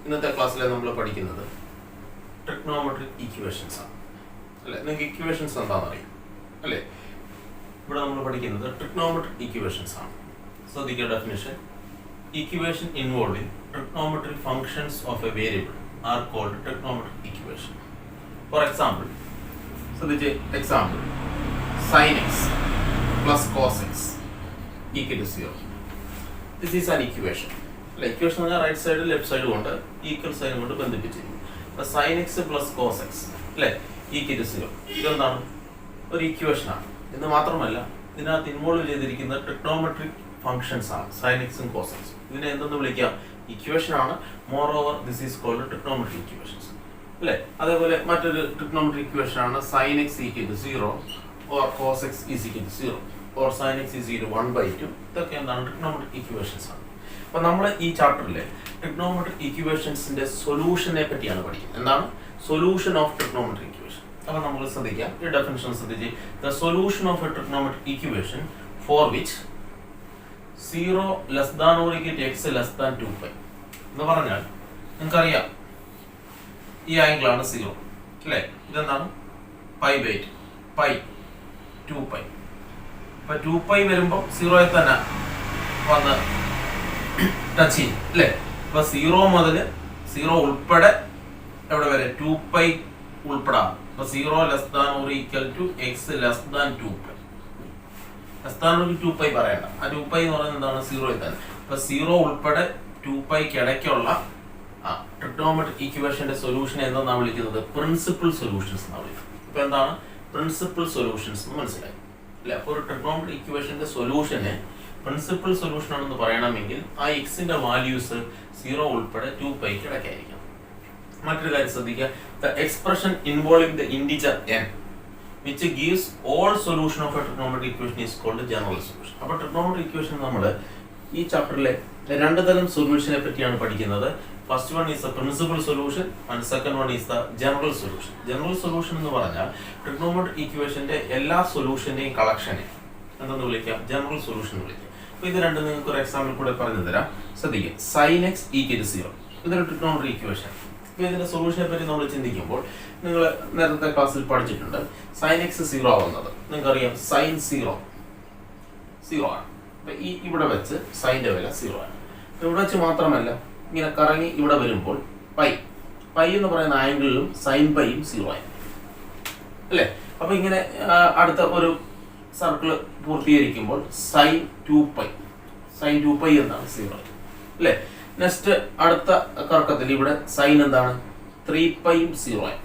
ഇന്നത്തെ ക്ലാസ്സിൽ നമ്മൾ പഠിക്കുന്നത് ട്രിഗ്നോമെട്രിക് ഇക്വേഷൻസ് ആണ് അല്ലേ. നിങ്ങൾക്ക് ഇക്വേഷൻസ് എന്താണെന്ന് അറിയാം അല്ലേ. ഇവിടെ നമ്മൾ പഠിക്കുന്നത് ട്രിഗ്നോമെട്രിക് ഇക്വേഷൻസ് ആണ്. ശ്രദ്ധിക്കുക definition: equation involving trigonometric functions of a variable are called trigonometric equation. For example, ശ്രദ്ധിച്ച് example: sin x plus cos x equal to 0. This is an equation. Equation എന്ന് പറഞ്ഞാൽ റൈറ്റ് സൈഡ് ലെഫ്റ്റ് സൈഡ് കൊണ്ട് equal sign കൊണ്ട് ബന്ധിപ്പിച്ചിരിക്കും. അപ്പോൾ sin x plus cos x അല്ലേ equal to 0. ഇതെന്താണ്? ഒരു ഇക്വേഷനാണ്. എന്ന് മാത്രമല്ല ഇതിനകത്ത് ഇൻവോൾവ് ചെയ്തിരിക്കുന്ന ട്രിഗ്നോമെട്രിക് ഫങ്ഷൻസ് ആണ് sin x ഉം cos x. ഇതിനെ എന്തെന്ന് വിളിക്കാം? ഇക്വേഷൻ ആണ്. Moreover this is called trigonometric equations അല്ലേ. അതേപോലെ മറ്റൊരു ട്രിഗ്നോമെട്രിക് ഇക്വേഷൻ ആണ് sin x equal to 0 or cos x is equal to 0 or sin x is equal to 1/2. ഇതൊക്കെ എന്താണ്? ട്രിഗ്നോമെട്രിക് ഇക്വേഷൻസ് ആണ്. അപ്പോൾ നമ്മൾ ഈ ചാപ്റ്ററിലെ ട്രിഗ്നോമെട്രിക് ഇക്വേഷൻസിന്റെ സൊല്യൂഷനെ പറ്റിയാണ് പഠിക്കുന്നത്. എന്താണ്? Solution of trigonometric equation. അപ്പോൾ നമ്മൾ ശ്രദ്ധിക്കാം, ഈ ഡെഫിനിഷൻ ശ്രദ്ധിച്ച്: the solution of a trigonometric equation for which 0 less than or equal to x less than 2π എന്ന് പറഞ്ഞാൽ നിങ്ങൾക്കറിയാം ഈ ആംഗിൾ ആണ് 0 അല്ലേ. ഇതെന്താണ്? π/2 π 2π. അപ്പൊ 2π വരുമ്പോൾ 0 തന്നെ വന്ന് ടച്ച് ചെയ്യും അല്ലേ. അപ്പൊ 0 മുതൽ 0 ഉൾപ്പെടെ എവിടെ വരെ? 2π ഉൾപ്പെടാം. അപ്പൊ 0 less than or equal to x less than 2π. Less than ഒരു 2π പറയണ്ട. ആ 2π എന്ന് പറയുന്നത് എന്താണ്? 0 തന്നെ. അപ്പൊ 0 ഉൾപ്പെടെ 2πക്ക് ഇടയ്ക്കുള്ള ട്രിഗ്നോമെട്രിക് ഇക്വേഷന്റെ സൊല്യൂഷൻ എന്നാണ് വിളിക്കുന്നത്? പ്രിൻസിപ്പൽ സൊല്യൂഷൻസ് എന്നാണ് വിളിക്കുന്നത്. ഇപ്പൊ എന്താണ് പ്രിൻസിപ്പൽ സൊല്യൂഷൻസ് എന്ന് മനസ്സിലായി അല്ലെ. അപ്പോൾ ഒരു ട്രിഗ്നോമെട്രിക് ഇക്വേഷന്റെ സൊല്യൂഷനെ പ്രിൻസിപ്പൽ സൊല്യൂഷൻ ആണെന്ന് പറയണമെങ്കിൽ ആ എക്സിന്റെ വാല്യൂസ് 0 ഉൾപ്പെടെ 2πക്ക് ഇടയ്ക്കായിരിക്കും. മറ്റൊരു കാര്യം ശ്രദ്ധിക്കുക: the expression involving the integer n which gives all solution of a trigonometric equation is called general solution. അപ്പോൾ ട്രിഗ്നോമെട്രിക് ഇക്വേഷൻ നമ്മൾ ഈ ചാപ്റ്ററിലെ രണ്ട് തരം സൊല്യൂഷനെ പറ്റിയാണ് പഠിക്കുന്നത്. First one is the principal solution and second one is the general solution. General solution എന്ന് പറഞ്ഞാൽ trigonometric ഇക്വേഷന്റെ എല്ലാ സൊല്യൂഷന്റെയും കളക്ഷനെ എന്തെന്ന് വിളിക്കാം? ജനറൽ സൊല്യൂഷൻ എന്ന് വിളിക്കാം. അപ്പോൾ ഇത് രണ്ടും നിങ്ങൾക്ക് ഒരു എക്സാമ്പിൾ കൂടെ പറഞ്ഞു തരാം. ശ്രദ്ധിക്കുക: sin x ഈക്വൽ ടു 0. ഇതൊരു ട്രിഗ്നോമെട്രിക് ഇക്വേഷൻ. അപ്പോൾ ഇതിന്റെ സൊല്യൂഷനെ പറ്റി നമ്മൾ ചിന്തിക്കുമ്പോൾ നിങ്ങൾ നേരത്തെ ക്ലാസ്സിൽ പഠിച്ചിട്ടുണ്ട് sin x 0 ആവുന്നത് നിങ്ങൾക്കറിയാം. sin 0 ആണ്. അപ്പോൾ ഈ ഇവിടെ വെച്ച് സൈൻ്റെ വില 0 ആണ്. ഇവിടെ വെച്ച് മാത്രമല്ല ഇങ്ങനെ കറങ്ങി ഇവിടെ വരുമ്പോൾ പൈ എന്ന് പറയുന്ന ആംഗിളിലും സൈൻ പൈയും 0 ആയി അല്ലേ. അപ്പൊ ഇങ്ങനെ അടുത്ത ഒരു സർക്കിൾ പൂർത്തീകരിക്കുമ്പോൾ സൈൻ 2π എന്താണ്? 0 അല്ലേ. നെക്സ്റ്റ് അടുത്ത കറക്കത്തിൽ ഇവിടെ സൈൻ എന്താണ്? 3πയും 0 ആയി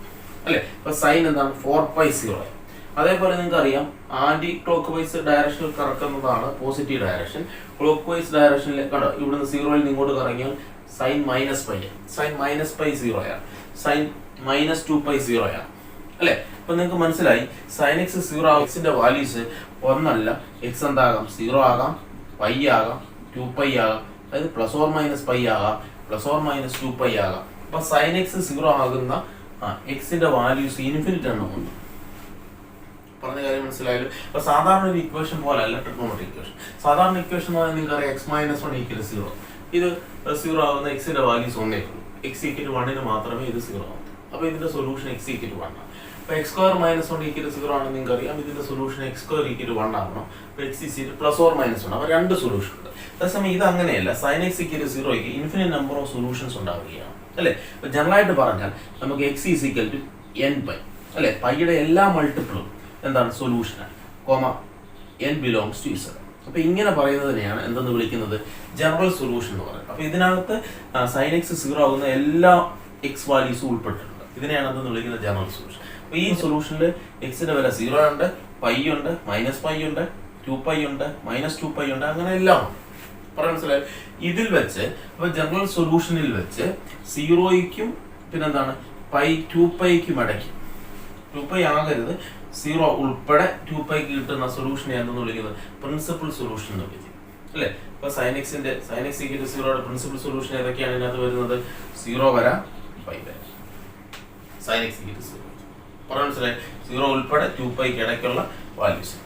അല്ലേ. അപ്പൊ സൈൻ എന്താണ്? 4π 0 ആയി. അതേപോലെ നിങ്ങൾക്ക് അറിയാം ആന്റി ക്ലോക്ക് വൈസ് ഡയറക്ഷനിൽ കറക്കുന്നതാണ് പോസിറ്റീവ് ഡയറക്ഷൻ. ക്ലോക്ക് വൈസ് ഡയറക്ഷനിൽ കണ്ടോ ഇവിടുന്ന് 0-ൽ നിന്ന് ഇങ്ങോട്ട് കറങ്ങിയാൽ സൈൻ -π 0 ആണ്. സൈൻ -2π 0 ആണ് അല്ലേ. അപ്പൊ നിങ്ങൾക്ക് മനസ്സിലായി sin x 0 ആകും. എക്സിന്റെ വാല്യൂസ് ഒന്നല്ല, എക്സ് എന്താകാം? 0 ആകാം, π ആകാം, 2π ആകാം, അതായത് +or-π ആകാം, +or-2π ആകാം. അപ്പൊ sin x 0 ആകുന്ന എക്സിന്റെ വാല്യൂസ് ഇൻഫിനിറ്റ് എണ്ണം ഉണ്ട്. പറഞ്ഞ കാര്യം മനസ്സിലായല്ലോ. അപ്പൊ സാധാരണ ഒരു ഇക്വേഷൻ പോലെ അല്ല ട്രിഗ്നോമെട്രിക് ഇക്വേഷൻ. സാധാരണ ഇക്വേഷൻ എന്ന് പറഞ്ഞാൽ നിങ്ങൾക്കറിയാം x-1 ഈക്വൽ 0. ഇത് 0 ആകുന്ന എക്സിന്റെ വാല്യൂസ് 1 ഉള്ളൂ. x ഈക്വൽ 1 മാത്രമേ ഇത് 0 ആവൂ. അപ്പൊ ഇതിന്റെ സൊല്യൂഷൻ x ഈക്വൽ 1 ആണ്. അപ്പൊ x² - 1 ഈക്വൽ 0 ആണെന്ന് നിങ്ങൾക്ക് അറിയാം. ഇതിന്റെ സൊല്യൂഷൻ x² ഈക്വൽ 1 ആവണം. അപ്പൊ x +or-1. അപ്പൊ രണ്ട് സൊല്യൂഷൻ ഉണ്ട്. അതേസമയം ഇത് അങ്ങനെയല്ല. sin x ഈക്വൽ 0ക്ക് ഇൻഫിനിറ്റ് നമ്പർ ഓഫ് സൊല്യൂഷൻസ് ഉണ്ടാവുകയാണ് അല്ലേ. അപ്പൊ ജനറലായിട്ട് പറഞ്ഞാൽ നമുക്ക് x ഈക്വൽ ടു nπ അല്ലെ. പൈയുടെ എല്ലാ മൾട്ടിപ്പിളും എന്താണ്? സൊല്യൂഷനാണ്. n belongs to z. അപ്പൊ ഇങ്ങനെ പറയുന്നതിനെയാണ് എന്തെന്ന് വിളിക്കുന്നത്? ജനറൽ സൊല്യൂഷൻ എന്ന് പറയുന്നത്. അപ്പൊ ഇതിനകത്ത് sin x 0 ആകുന്ന എല്ലാ x വാല്യൂസും ഉൾപ്പെട്ടിട്ടുണ്ട്. ഇതിനെയാണ് എന്തെന്ന് വിളിക്കുന്നത്? General solution. അപ്പൊ ഈ സൊല്യൂഷനിൽ എക്സിന്റെ വില 0 ഉണ്ട്, π ഉണ്ട്, -π ഉണ്ട്, 2π ഉണ്ട്, -2π ഉണ്ട്, അങ്ങനെ എല്ലാം പറയാൻ മനസ്സിലായി. ഇതിൽ വെച്ച് അപ്പൊ ജനറൽ സൊല്യൂഷനിൽ വെച്ച് 0യ്ക്കും പിന്നെന്താണ് 2πയ്ക്കും ഇടയ്ക്ക് 2π ആകരുത്, 0 ഉൾപ്പെടെ 2πക്ക് കിട്ടുന്ന സൊല്യൂഷനെ എന്തെന്ന് വിളിക്കുന്നത്? പ്രിൻസിപ്പൽ സൊല്യൂഷൻ എന്ന് വിളിക്കുന്നത് അല്ലേ. ഇപ്പൊ sin x ഈക്വൽ 0യുടെ പ്രിൻസിപ്പൽ സൊല്യൂഷൻ ഏതൊക്കെയാണ് ഇതിനകത്ത് വരുന്നത്? 0 വരാം, π വരാം. sin x ഈക്വൽ 0 പറയാൻ മനസ്സിലായി. 0 ഉൾപ്പെടെ 2πക്ക് ഇടയ്ക്കുള്ള വാല്യൂസ്.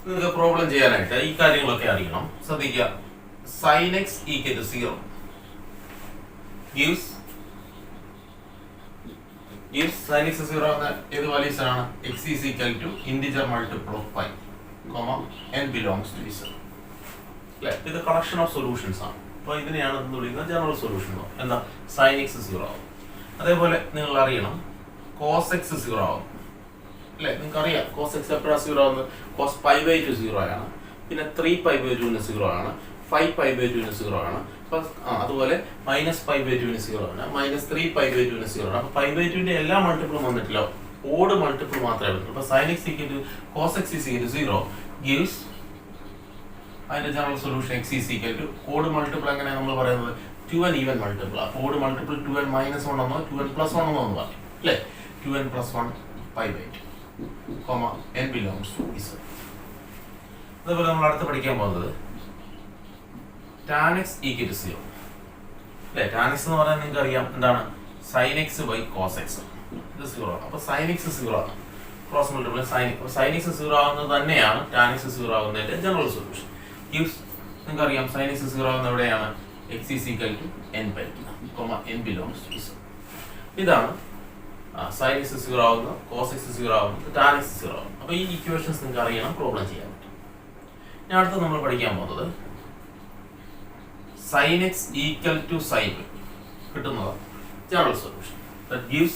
നിങ്ങൾക്ക് പ്രോബ്ലം ചെയ്യാനായിട്ട് ഈ കാര്യങ്ങളൊക്കെ അറിയണം. ശ്രദ്ധിക്കുക: sin x equal 0 gives sin x 0 എന്ന ഏത് വാല്യൂസ് ആണ് x is equal to integer multiple of pi, n belongs to z. അല്ലേ, ഇത് കളക്ഷൻ ഓഫ് സൊല്യൂഷൻസ് ആണ്. അപ്പോൾ ഇതിനെയാണ് എന്ന് വിളിക്കുന്നത് ജനറൽ സൊല്യൂഷൻ. എന്താ, sin x 0 ആവും. അതേപോലെ നിങ്ങൾ അറിയണം cos x 0 ആവും. അല്ലേ, നിങ്ങൾക്ക് അറിയാം cos x എപ്പോഴാണ് 0 ആവുന്നത്? cos pi by 2 0 ആണ്, പിന്നെ 3 pi by 2 ന് 0 ആണ്, 5 pi by 2 ന് 0 ആണ്, അതുപോലെ മൈനസ് പൈ ബൈ 2 ന് 0 ആണ്, മൈനസ് 3 pi by 2 ന് 0 ആണ്. അപ്പോൾ പൈ ബൈ 2 ന്റെ എല്ലാ മൾട്ടിപ്പിളും വന്നിട്ടില്ല, ഓഡ് മൾട്ടിപ്പിൾ മാത്രമേ വന്നിട്ടുള്ളൂ. അപ്പോൾ sin x equal to cos x is equal to 0 gives അതിന്റെ general solution x is equal to odd multiple എങ്ങനെ നമ്മൾ പറയുന്നത് 2n ഈവൻ മൾട്ടിപ്പിൾ. അപ്പോൾ ഓഡ് മൾട്ടിപ്പിൾ 2n മൈനസ് 1 എന്നോ 2n പ്ലസ് 1 എന്നോ പറയും അല്ലേ. 2n plus 1 pi by 2 n belongs to z. അതുപോലെ നമ്മൾ അടുത്ത് പഠിക്കാൻ പോകുന്നത് tan x equal to 0 അല്ലേ. tan x എന്ന് പറഞ്ഞാൽ നിങ്ങൾക്ക് അറിയാം എന്താണ്, sin x by cos x. ഇത് 0 ആണ്. അപ്പോൾ sin x 0 ആണ്, ക്രോസ് മൾട്ടിപ്പിൾ sin x 0 ആവുന്നത് തന്നെയാണ് tan x 0 ആവുന്നതിന്റെ ജനറൽ സൊല്യൂഷൻ. നിങ്ങൾക്ക് അറിയാം sin x 0 ആവുന്ന എവിടെയാണ്, x is equal to n by 2, n belongs to z. ഇതാണ് sin x 0 ആവുന്നത്, cos x 0 ആവുന്നത്, tan x 0 ആവുന്നത്. അപ്പോൾ ഈ ഇക്വേഷൻസ് നിങ്ങൾക്ക് അറിയണം, പ്രോബ്ലം ചെയ്യാൻ പറ്റും. ഇനി അടുത്ത് നമ്മൾ പഠിക്കാൻ പോകുന്നത് sin x equal to sin y കിട്ടുന്നത് general solution. that gives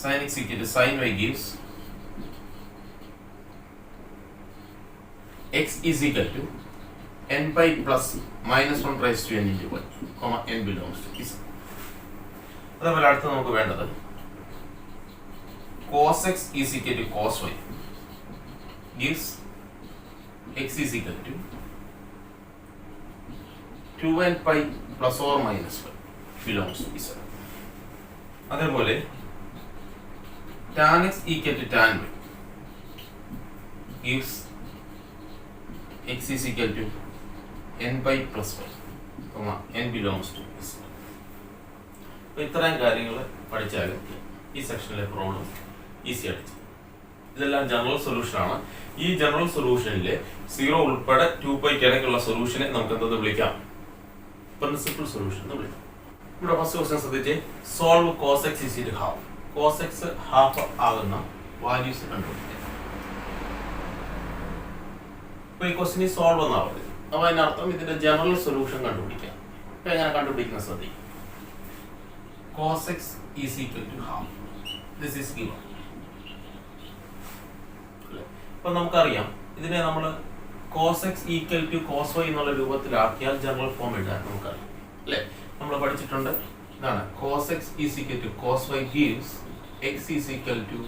sin x equal to sin y gives x is equal to n pi plus minus 1 raised to n into y, n belongs to z. അതേപോലെ അടുത്ത് നമുക്ക് വേണ്ടത് cos x is equal to cos y gives x is equal to 2n pi plus or minus 1 belongs to z. അതേപോലെ tan x equal to tan y gives x is equal to n pi plus 1 n belongs to z. അപ്പോൾ ഇത്രയും കാര്യങ്ങൾ പഠിച്ചാൽ ഈ സെക്ഷനിലെ problem easy ആയിട്ട്. ഇതെല്ലാം general solution ആണ്. ഈ ജനറൽ സൊല്യൂഷനിൽ 0 ഉൾപ്പെടെ 2π ഇടയ്ക്കുള്ള സൊല്യൂഷനെ നമുക്ക് എന്തെന്ന് വിളിക്കാം, പ്രിൻസിപ്പൽ സൊല്യൂഷൻ എന്ന് വിളിക്കാം. ഇവിടെ ഫസ്റ്റ് ക്വസ്റ്റ്യൻ ശ്രദ്ധിച്ച്, solve cos x is equal to half. cos x half ആകുന്ന വാല്യൂസ് കണ്ടുപിടിക്കാം. അപ്പോൾ ഈ ക്വസ്റ്റ്യൻ സോൾവ് എന്നാണ് പറയുന്നത്. അപ്പോൾ അതിനർത്ഥം ഇതിന്റെ ജനറൽ സൊല്യൂഷൻ കണ്ടുപിടിക്കാം. അപ്പോൾ എങ്ങനെ കണ്ടുപിടിക്കുന്ന ശ്രദ്ധിക്കും. cos x is equal to half. This is given. അപ്പോൾ നമുക്കറിയാം ഇതിനെ നമ്മൾ cos x equal to cos y എന്നുള്ള രൂപത്തിലാക്കിയാൽ ജനറൽ ഫോം എഴുതാൻ നമുക്കറിയാം അല്ലേ. നമ്മൾ പഠിച്ചിട്ടുണ്ട് ഇതാണ്, cos x is equal to cos y gives x is equal to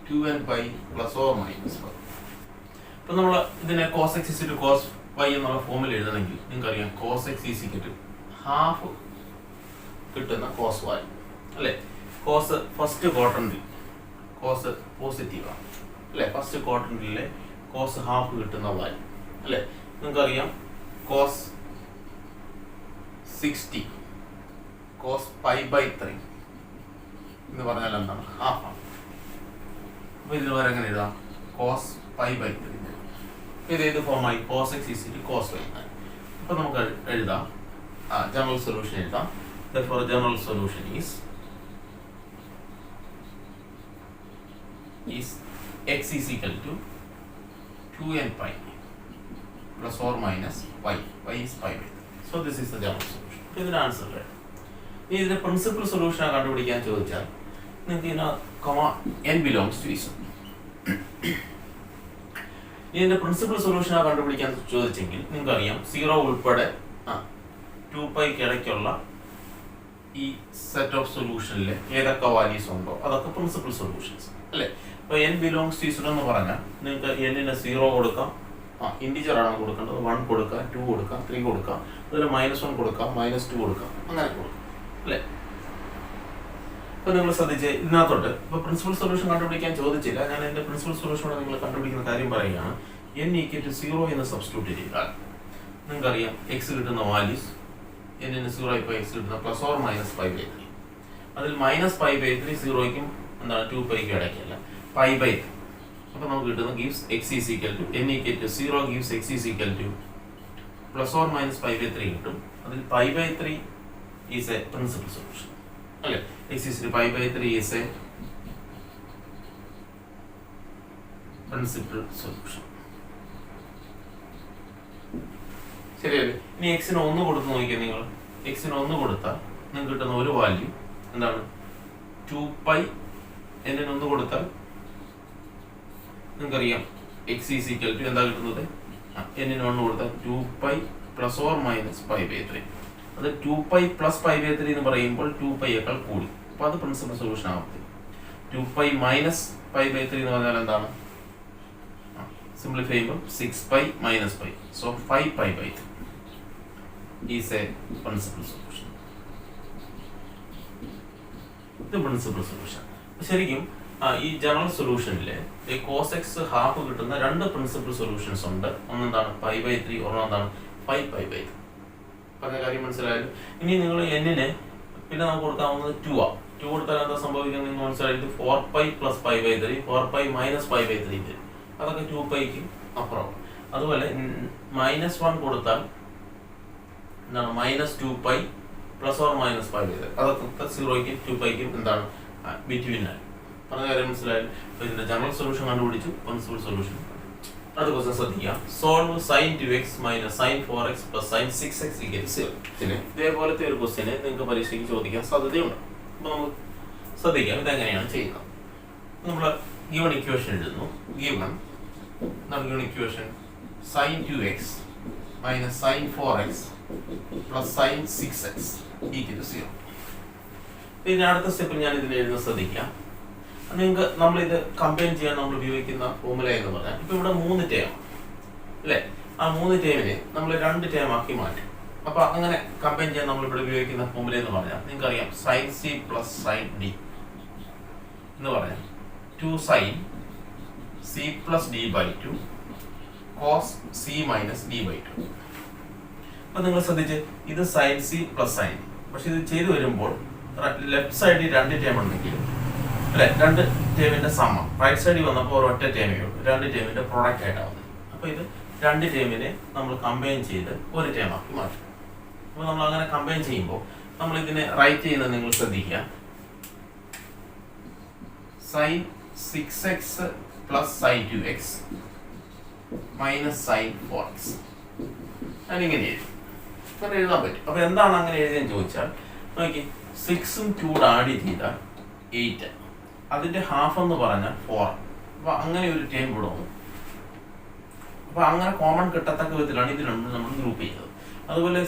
2n pi plus or minus 1. അപ്പോൾ നമ്മൾ ഇതിനെ cos x is equal to cos y എന്നുള്ള ഫോമിൽ എഴുതണമെങ്കിൽ നിങ്ങൾക്കറിയാം cos x is equal to half കിട്ടുന്ന cos y അല്ലേ. cos first ക്വാഡ്രന്റിൽ cos പോസിറ്റീവാണ് അല്ലേ. ഫസ്റ്റ് ക്വാഡ്രന്റിലെ cos ഹാഫ് കിട്ടുന്ന y അല്ലേ. നിങ്ങൾക്കറിയാം cos 60 cos pi by 3 എന്ന് പറഞ്ഞാൽ എന്താണ്, ഹാഫ് ആണ്. അപ്പോൾ ഇതിന് വരെ എങ്ങനെ എഴുതാം, cos pi by 3. ഇത് ഏത് ഫോമായി, cos x is equal to cos y. അപ്പോൾ നമുക്ക് എഴുതാം, ജനറൽ സൊല്യൂഷൻ എഴുതാം. therefore general solution is x is equal to 2n pi plus or minus y. y is pi by 3. so this is the general solution. ഇതിന്റെ answer അല്ലേ. ഇനി ഇതിന്റെ principal solution കണ്ടുപിടിക്കാൻ ചോദിച്ചാൽ നിങ്ങൾക്ക് n belongs to z. ഇതിന്റെ principal solution കണ്ടുപിടിക്കാൻ ചോദിച്ചെങ്കിൽ നിങ്ങൾക്ക് അറിയാം 0 ഉൾപ്പെടെ 2π ഇടയ്ക്കുള്ള ഈ സെറ്റ് ഓഫ് സൊല്യൂഷനിൽ ഏതൊക്കെ വാല്യൂസ് ഉണ്ടോ അതൊക്കെ പ്രിൻസിപ്പൽ സൊല്യൂഷൻസ് അല്ലേ. അപ്പോൾ n belongs to z എന്ന് പറഞ്ഞാൽ നിങ്ങൾക്ക് n-ന് 0 കൊടുക്കാം, ഇൻഡിജർ ആണ് കൊടുക്കേണ്ടത്, 1 കൊടുക്കാം, 2 കൊടുക്കാം, 3 കൊടുക്കാം, അതിൽ -1 കൊടുക്കാം, -2 കൊടുക്കാം, അങ്ങനെ കൊടുക്കാം അല്ലേ. അപ്പോൾ നിങ്ങൾ ശ്രദ്ധിച്ച് ഇതിനകത്തോട്ട് ഇപ്പോൾ പ്രിൻസിപ്പൽ സൊല്യൂഷൻ കണ്ടുപിടിക്കാൻ ചോദിച്ചില്ല, ഞാൻ എൻ്റെ പ്രിൻസിപ്പൽ സൊല്യൂഷനോടെ നിങ്ങൾ കണ്ടുപിടിക്കുന്ന കാര്യം പറയുകയാണ്. n equal to 0 എന്ന് സബ്സ്റ്റിറ്റ്യൂട്ട് ചെയ്താൽ നിങ്ങൾക്കറിയാം x കിട്ടുന്ന വാല്യൂസ് n-ന് 0 ഇപ്പോൾ x കിട്ടുന്ന plus or minus pi by 3. അതിൽ -π/3 0യ്ക്കും എന്താണ് 2π ഇടയ്ക്കല്ല, π/3 അപ്പോൾ നമുക്ക് കിട്ടുന്ന gives x is equal to n equal to 0 gives x is equal to plus or minus π/3 കിട്ടും. അതിൽ π/3 ഈസ് എ പ്രിൻസിപ്പൽ സൊല്യൂഷൻ അല്ലേ. X is π/3 is a principal solution. ശരിയല്ലേ. ഇനി എക്സിന് 1 കൊടുത്ത് നോക്കിയാൽ നിങ്ങൾ എക്സിന് 1 കൊടുത്താൽ നിങ്ങൾക്ക് കിട്ടുന്ന ഒരു വാല്യൂ എന്താണ് 2π. n-ന് 1 കൊടുത്താൽ നിങ്ങൾക്കറിയാം എക്സ് ഈസ് ഈക്വൽ ടു എന്താ കിട്ടുന്നത്, n-ന് 1 കൊടുത്താൽ 2π പ്ലസ് ഓർ മൈനസ് π/3. അത് 2π പ്ലസ് π/3 എന്ന് പറയുമ്പോൾ 2πയേക്കാൾ കൂടി, അപ്പോൾ അത് പ്രിൻസിപ്പൽ സൊല്യൂഷൻ ആവത്തില്ല. 2π മൈനസ് π/3 എന്ന് പറഞ്ഞാൽ എന്താണ്, സിംപ്ലിഫൈ ചെയ്യുമ്പോൾ 6π minus π, so 5π/3 is a principal solution. ഇത് പ്രിൻസിപ്പൽ സൊല്യൂഷൻ. ശരിക്കും ഈ ജനറൽ സൊല്യൂഷനിൽ ഈ കോസ് എക്സ് ഹാഫ് കിട്ടുന്ന രണ്ട് പ്രിൻസിപ്പൽ സൊല്യൂഷൻസ് ഉണ്ട്. ഒന്നെന്താണ് π/3, ഒരെണ്ണം 5π/3. പറഞ്ഞ കാര്യം മനസ്സിലായാലും. ഇനി നിങ്ങൾ n-ന് പിന്നെ നമുക്ക് കൊടുക്കാവുന്നത് 2 ആ. 2 കൊടുത്താൽ എന്താ സംഭവിക്കുന്നത് നിങ്ങൾ മനസ്സിലായത് 4π പ്ലസ് π/3, 4π മൈനസ് π/3 വരും. അതൊക്കെ 2πക്ക് അപ്പുറമാണ്. അതുപോലെ -1 കൊടുത്താൽ എന്താണ് -2π പ്ലസ് ഓർ മൈനസ് π/3. അതൊക്കെ 0ക്കും 2πക്കും എന്താണ് ബിറ്റ്വീൻ ആണ്. പറഞ്ഞ കാര്യം മനസ്സിലായാലും. അപ്പോൾ ഇതിന്റെ ജനറൽ സൊല്യൂഷൻ കണ്ടുപിടിച്ചു, പ്രിൻസിപ്പൽ സൊല്യൂഷൻ. അടുത്ത ക്വസ്റ്റ്യൻ ശ്രദ്ധിക്കുക. Solve sin 2x minus sin 4x plus sin 6x = 0. ഇതേപോലത്തെ ഒരു ക്വസ്റ്റ്യന് നിങ്ങൾക്ക് പരീക്ഷയ്ക്ക് ചോദിക്കാൻ സാധ്യതയുണ്ട്. അപ്പോൾ നമുക്ക് ശ്രദ്ധിക്കാം ഇതെങ്ങനെയാണ് ചെയ്യുന്നത്. നമ്മൾ ഗിവൺ ഇക്വേഷൻ എഴുതുന്നു. Given equation sin 2x minus sin 4x plus sin 6x = 0. ഇനി അടുത്ത സ്റ്റെപ്പിൽ ഞാൻ ഇതിൽ എഴുതുന്നത് ശ്രദ്ധിക്കാം. നിങ്ങൾക്ക് നമ്മളിത് കമ്പൈൻ ചെയ്യാൻ നമ്മൾ ഉപയോഗിക്കുന്ന ഫോർമുല എന്ന് പറഞ്ഞാൽ ഇപ്പോൾ ഇവിടെ 3 ടേം അല്ലേ. ആ 3 ടേമിനെ നമ്മൾ 2 ടേമാക്കി മാറ്റും. അപ്പോൾ അങ്ങനെ കമ്പൈൻ ചെയ്യാൻ നമ്മൾ ഇവിടെ ഉപയോഗിക്കുന്ന ഫോർമുല എന്ന് പറഞ്ഞാൽ നിങ്ങൾക്കറിയാം sin c plus sin d എന്ന് പറഞ്ഞാൽ 2 sin c plus d/2 cos c minus d/2. അപ്പോൾ നിങ്ങൾ ശ്രദ്ധിച്ച് ഇത് sin c plus sin d. പക്ഷെ ഇത് ചെയ്തു വരുമ്പോൾ ലെഫ്റ്റ് സൈഡിൽ 2 ടേം ഉണ്ടെങ്കിൽ അല്ലെ 2 ടേമിന്റെ സമം, റൈറ്റ് സൈഡിൽ വന്നപ്പോൾ ഒരൊറ്റ ടേമേ ഉള്ളൂ, 2 ടേമിന്റെ പ്രോഡക്റ്റ് ആയിട്ടാണ്. അപ്പോൾ ഇത് 2 ടേമിനെ നമ്മൾ കമ്പൈൻ ചെയ്ത് ഒരു ടേമാക്കി മാറ്റും. അപ്പോൾ നമ്മൾ അങ്ങനെ കമ്പൈൻ ചെയ്യുമ്പോൾ നമ്മൾ ഇതിനെ റൈറ്റ് ചെയ്യുന്നത് നിങ്ങൾ ശ്രദ്ധിക്കുക. sin 6x plus sin 2x minus sin 4x അതിങ്ങനെ എഴുതി അങ്ങനെ എഴുതാൻ പറ്റും. അപ്പോൾ എന്താണ് അങ്ങനെ എഴുതിയെന്ന് ചോദിച്ചാൽ നോക്കി 6ഉം 2 ആഡ് ചെയ്താൽ 8, അതിന്റെ ഹാഫ് എന്ന് പറഞ്ഞാൽ 4. അപ്പോൾ അങ്ങനെ ഒരു ടേം ഇവിടെ വന്നു. അപ്പോൾ അങ്ങനെ കോമൺ കിട്ടത്തക്ക വിധത്തിലാണ് ഇത് രണ്ടും നമ്മൾ ഗ്രൂപ്പ് ചെയ്തത്. അതുപോലെ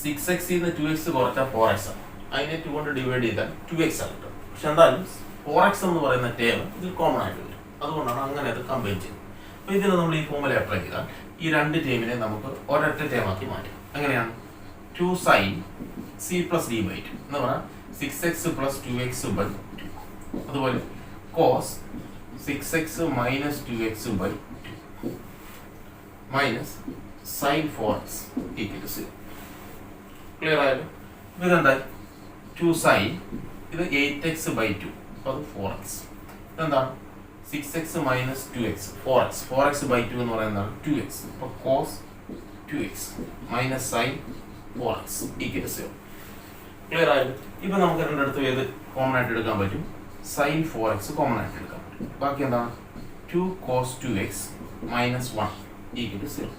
6x ന്ന് 2x കുറച്ചാൽ 4x ആണ്. അതിനെ 2 കൊണ്ട് ഡിവൈഡ് ചെയ്താൽ 2x ആണ് കിട്ടും. പക്ഷെ എന്തായാലും 4x എന്ന് പറയുന്ന ടേം ഇതിൽ കോമൺ ആയിട്ട് വരും. അതുകൊണ്ടാണ് അങ്ങനെ അത് കമ്പൈൻ ചെയ്യുന്നത്. അപ്പോൾ ഇതിന് നമ്മൾ ഈ ഫോർമുല അപ്ലൈ ചെയ്താൽ ഈ 2 ടേമിനെ നമുക്ക് ഒരൊറ്റ ടേമാക്കി മാറ്റാം. എങ്ങനെയാണ് 2 sin c പ്ലസ് d/2 എന്ന് പറഞ്ഞാൽ 6x പ്ലസ് 2x/2. അതുപോലെ cos 6x minus 2x/2 minus sin 4x = 0. Clear ആയല്ലോ. ഇതെന്താ 2 sin ഇത് 8x/2, അപ്പോൾ അത് 4x. ഇതെന്താണ് 6x മൈനസ് 2x 4x/2 എന്ന് പറയുന്നത് 2x. അപ്പോൾ cos 2x minus sin 4x = 0. Clear ആയല്ലോ. ഇപ്പൊ നമുക്ക് രണ്ടിടത്തും ഏത് കോമൺ ആയിട്ട് എടുക്കാൻ പറ്റും, sin 4x കോമൺ ആയിട്ട് എടുക്കാൻ പറ്റും. ബാക്കി എന്താണ് 2 cos 2x മൈനസ് 1 = 0.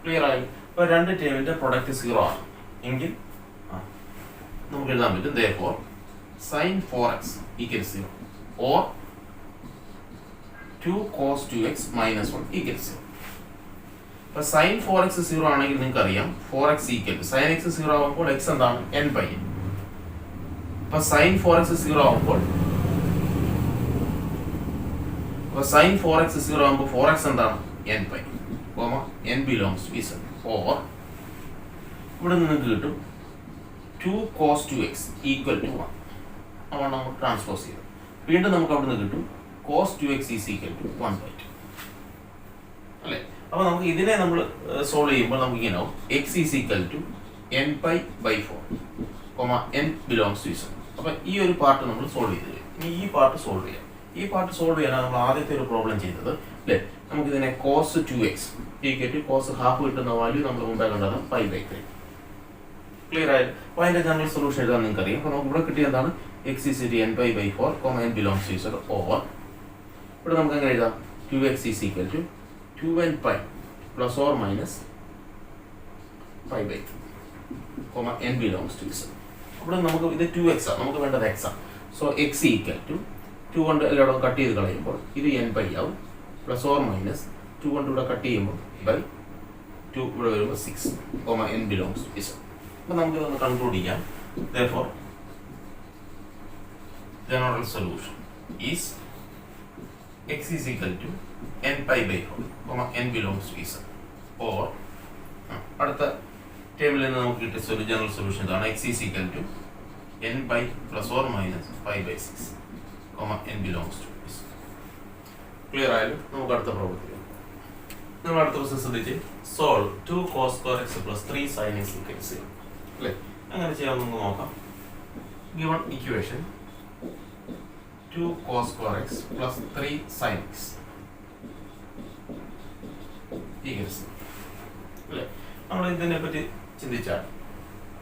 ക്ലിയർ ആയല്ലോ. അപ്പോൾ 2 ടേമിന്റെ പ്രൊഡക്റ്റ് 0 ആണ് എങ്കിൽ നമുക്ക് എഴുതാൻ പറ്റും therefore sin 4x = 0 or 2 cos 2x minus 1 = 0. അപ്പോൾ sin 4x 0 ആണെങ്കിൽ നിങ്ങൾക്ക് അറിയാം 4x = sin x 0 ആവുമ്പോൾ x എന്താണ് n/n. അപ്പോൾ sin 4x 0 ആവുമ്പോൾ sin 4x 0 ആവുമ്പോൾ 4x എന്താണ് n/, n belongs to z. or ഇവിടെ നിങ്ങൾക്ക് കിട്ടും 2 cos 2x = 1. അപ്പോൾ നമ്മൾ ട്രാൻസ്പോസ് ചെയ്യും. വീണ്ടും നമുക്ക് അവിടെ നിന്ന് കിട്ടും cos 2x = 1/2 അല്ലേ. അപ്പോൾ നമുക്ക് ഇതിനെ നമ്മൾ സോൾവ് ചെയ്യുമ്പോൾ നമുക്ക് ഇങ്ങനെ ആവും x = n/4, n belongs to z. അപ്പോൾ ഈ ഒരു പാർട്ട് നമ്മൾ സോൾവ് ചെയ്ത് കഴിഞ്ഞു. ഇനി ഈ പാർട്ട് സോൾവ് ചെയ്യാം. ഈ പാർട്ട് സോൾവ് ചെയ്യാനാണ് നമ്മൾ ആദ്യത്തെ ഒരു പ്രോബ്ലം ചെയ്തത് അല്ലേ. നമുക്കിതിനെ cos 2x equal cos half കിട്ടുന്ന വാല്യൂ നമ്മൾ മുമ്പേ കണ്ടതാണ് 5/3. ക്ലിയർ ആയി. അപ്പോൾ അതിന്റെ ജനറൽ സൊല്യൂഷൻ എഴുതാൻ നിങ്ങൾക്ക് അറിയാം. അപ്പോൾ നമുക്ക് ഇവിടെ കിട്ടിയ എന്താണ് x is equal to n/4, n belongs to z over ഇവിടെ നമുക്ക് എങ്ങനെ എഴുതാം 2x is equal to 2n pi plus or minus 5/3, n belongs to z. ഇവിടെ നമുക്ക് ഇത് 2x ആണ്, നമുക്ക് വേണ്ടത് x ആണ്. സോ x ഈക്വൽ ടു 2 കൊണ്ട് എല്ലായിടവും കട്ട് ചെയ്ത് കളയുമ്പോൾ ഇത് n pi ആവും പ്ലസ് ഓർ മൈനസ് 2 കൊണ്ട് ഇവിടെ കട്ട് ചെയ്യുമ്പോൾ ബൈ 2 ഇവിടെ വരുമ്പോൾ 6, n belongs to z. അപ്പോൾ നമുക്ക് ഇതൊന്ന് കൺക്ലൂഡ് ചെയ്യാം. Therefore general solution is x is equal to n pi by 4, n belongs to z. or അടുത്ത ടേബിളിൽ നിന്ന് നമുക്ക് കിട്ടിയ ജനറൽ സൊല്യൂഷൻ ഇതാണ് x is equal to n by plus or minus 5/6, n belongs to z. Clear ആയാലും നമുക്ക് അടുത്ത പ്രവൃത്തി നമ്മൾ അടുത്ത ദിവസം ശ്രദ്ധിച്ച് solve 2 cos square x plus 3 sin x equals 0 അല്ലേ. അങ്ങനെ ചെയ്യാൻ നമുക്ക് നോക്കാം. given equation 2 cos square x plus 3 sin x equals 0 അല്ലേ. നമ്മൾ ഇതിനെ പറ്റി ചിന്തിച്ചാൽ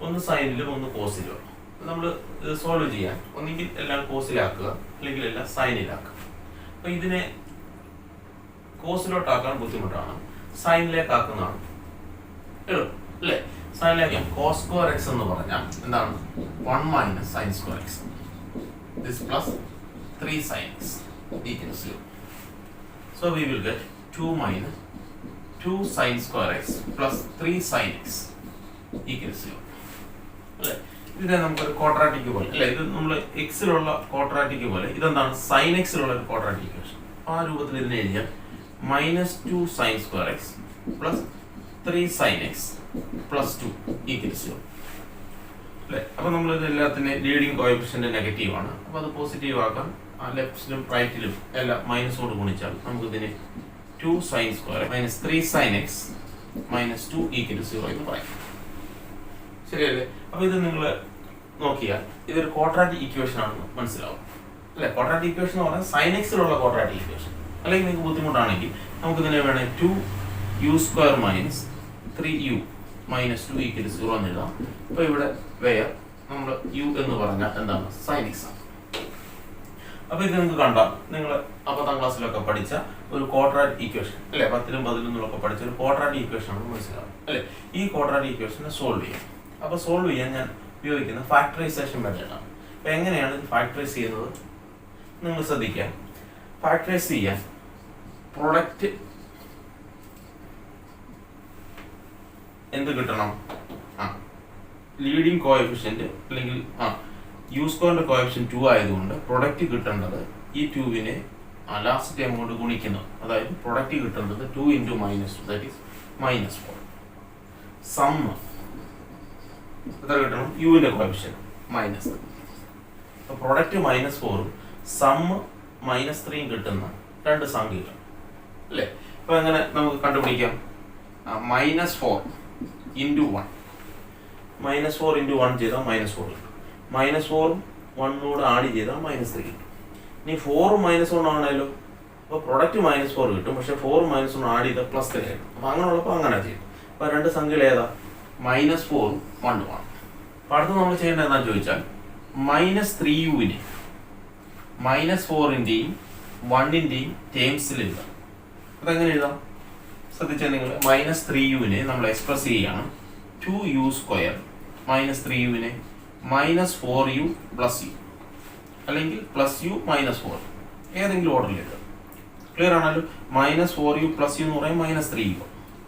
ഒന്ന് സൈനിലും ഒന്ന് കോസിലും നമ്മൾ ഇത് സോൾവ് ചെയ്യാൻ ഒന്നുകിൽ എല്ലാം കോസിലാക്കുക അല്ലെങ്കിൽ എല്ലാം സൈനിലാക്കുക. അപ്പോൾ ഇതിനെ കോസിലോട്ടാക്കാൻ ബുദ്ധിമുട്ടാണ്, സൈനിലേക്കാക്കുന്നതാണ് എളുപ്പം അല്ലേ. സൈനിലേക്കാം cos square x എന്ന് പറഞ്ഞാൽ എന്താണ് 1 minus sin square x, this plus 3 sin x equals 0. So we will get 2 minus 2 sin square x plus 3 sin x equals 0 അല്ലേ. ഇതിനെ നമുക്കൊരു ക്വാഡ്രാറ്റിക് പോലെ അല്ലേ, ഇത് നമ്മൾ എക്സിലുള്ള ക്വാഡ്രാറ്റിക് പോലെ ഇതെന്താണ് സൈൻ എക്സിലുള്ള ഒരു ക്വാഡ്രാറ്റിക് ഇക്വേഷൻ. ആ രൂപത്തിൽ ഇതിനെ എഴുതിയാൽ -2 sin square x plus 3 sin x plus 2 equals 0 അല്ലേ. അപ്പോൾ നമ്മൾ ഇത് എല്ലാത്തിൻ്റെ ലീഡിങ് കോഎഫിഷ്യന്റ് നെഗറ്റീവ് ആണ്. അപ്പോൾ അത് പോസിറ്റീവ് ആക്കാൻ ലെഫ്റ്റിലും റൈറ്റിലും എല്ലാം മൈനസോട് ഗുണിച്ചാൽ നമുക്ക് ഇതിനെ 2 sin square minus 3 sin x minus 2 equals 0 എന്ന് പറയാം. ശരിയല്ലേ. അപ്പോൾ ഇത് നിങ്ങൾ നോക്കിയാൽ ഇതൊരു ക്വാഡ്രാറ്റിക് ഇക്വേഷൻ ആണെന്ന് മനസ്സിലാവും അല്ലേ. ക്വാഡ്രാറ്റിക് ഇക്വേഷൻ എന്ന് പറഞ്ഞാൽ സൈൻ എക്സിലുള്ള ക്വാഡ്രാറ്റിക് ഇക്വേഷൻ. അല്ലെങ്കിൽ നിങ്ങൾക്ക് ബുദ്ധിമുട്ടാണെങ്കിൽ നമുക്ക് ഇതിനെ വേണേൽ 2u² minus 3u minus 2 equals 0 എന്ന് എഴുതാം. അപ്പോൾ ഇവിടെ വേർ നമ്മൾ u എന്ന് പറഞ്ഞാൽ എന്താണ് സൈൻ എക്സ് ആണ്. അപ്പോൾ ഇത് നിങ്ങൾക്ക് കണ്ടാൽ നിങ്ങൾ 10ാം ക്ലാസ്സിലൊക്കെ പഠിച്ച ഒരു ക്വാഡ്രാറ്റിക് ഇക്വേഷൻ അല്ലേ, 10ലും 11ലും പഠിച്ച ഒരു ക്വാഡ്രാറ്റിക് ഇക്വേഷൻ ആണെന്ന് മനസ്സിലാവും അല്ലേ. ഈ ക്വാഡ്രാറ്റിക് ഇക്വേഷനെ സോൾവ് ചെയ്യാം. അപ്പോൾ സോൾവ് ചെയ്യാൻ ഞാൻ ഉപയോഗിക്കുന്ന ഫാക്ടറൈസേഷൻ മെത്തേഡാണ്. അപ്പോൾ എങ്ങനെയാണ് ഇത് ഫാക്ടറൈസ് ചെയ്യുന്നത് നിങ്ങൾ ശ്രദ്ധിക്കുക. ഫാക്ടറൈസ് ചെയ്യാൻ പ്രൊഡക്റ്റ് എന്ത് കിട്ടണം, ലീഡിങ് കോഎഫിഷ്യന്റ് അല്ലെങ്കിൽ u² കോഎഫിഷ്യന്റ് 2 ആയതുകൊണ്ട് പ്രൊഡക്റ്റ് കിട്ടേണ്ടത് ഈ 2വിനെ ലാസ്റ്റ് ടൈം കൊണ്ട് ഗുണിക്കുന്നു. അതായത് പ്രൊഡക്റ്റ് കിട്ടേണ്ടത് 2 × -2 ദാറ്റ് ഈസ് -4. സം എത്ര കിട്ടണം യുവിന്റെ കോഎഫിഷ്യന്റ് മൈനസ്. അപ്പോൾ പ്രൊഡക്റ്റ് -4ഉം സം -3ഉം കിട്ടുന്ന രണ്ട് സംഖ്യകൾ അല്ലേ. അപ്പോൾ എങ്ങനെ നമുക്ക് കണ്ടുപിടിക്കാം? -4 × 1 -4 × 1 ചെയ്താൽ -4 കിട്ടും. -4ഉം 1 ആഡ് ചെയ്താൽ -3 കിട്ടും. ഇനി 4ഉം -1 ആണല്ലോ, അപ്പോൾ പ്രൊഡക്റ്റ് -4 കിട്ടും. പക്ഷേ 4ഉം -1 ആഡ് ചെയ്താൽ +3 കിട്ടും. അപ്പോൾ അങ്ങനെയുള്ളപ്പോൾ അങ്ങനെ ചെയ്യും. അപ്പോൾ രണ്ട് സംഖ്യകൾ ഏതാ -4ഉം 1ഉം ആണ്. അപ്പോൾ അടുത്ത് നമ്മൾ ചെയ്യേണ്ടത് എന്താണെന്ന് ചോദിച്ചാൽ -3uവിനെ -4ൻ്റെയും 1ൻ്റെയും ടേംസിൽ എഴുതാം. അതെങ്ങനെ എഴുതാം ശ്രദ്ധിച്ചാൽ നിങ്ങൾ -3uവിനെ നമ്മൾ എക്സ്പ്രസ് ചെയ്യുകയാണ് 2u² -3uവിനെ -4u + u അല്ലെങ്കിൽ +u -4 ഏതെങ്കിലും ഓർഡറിൽ എഴുതാം. ക്ലിയർ ആണല്ലോ. -4u + u എന്ന് പറയും -3u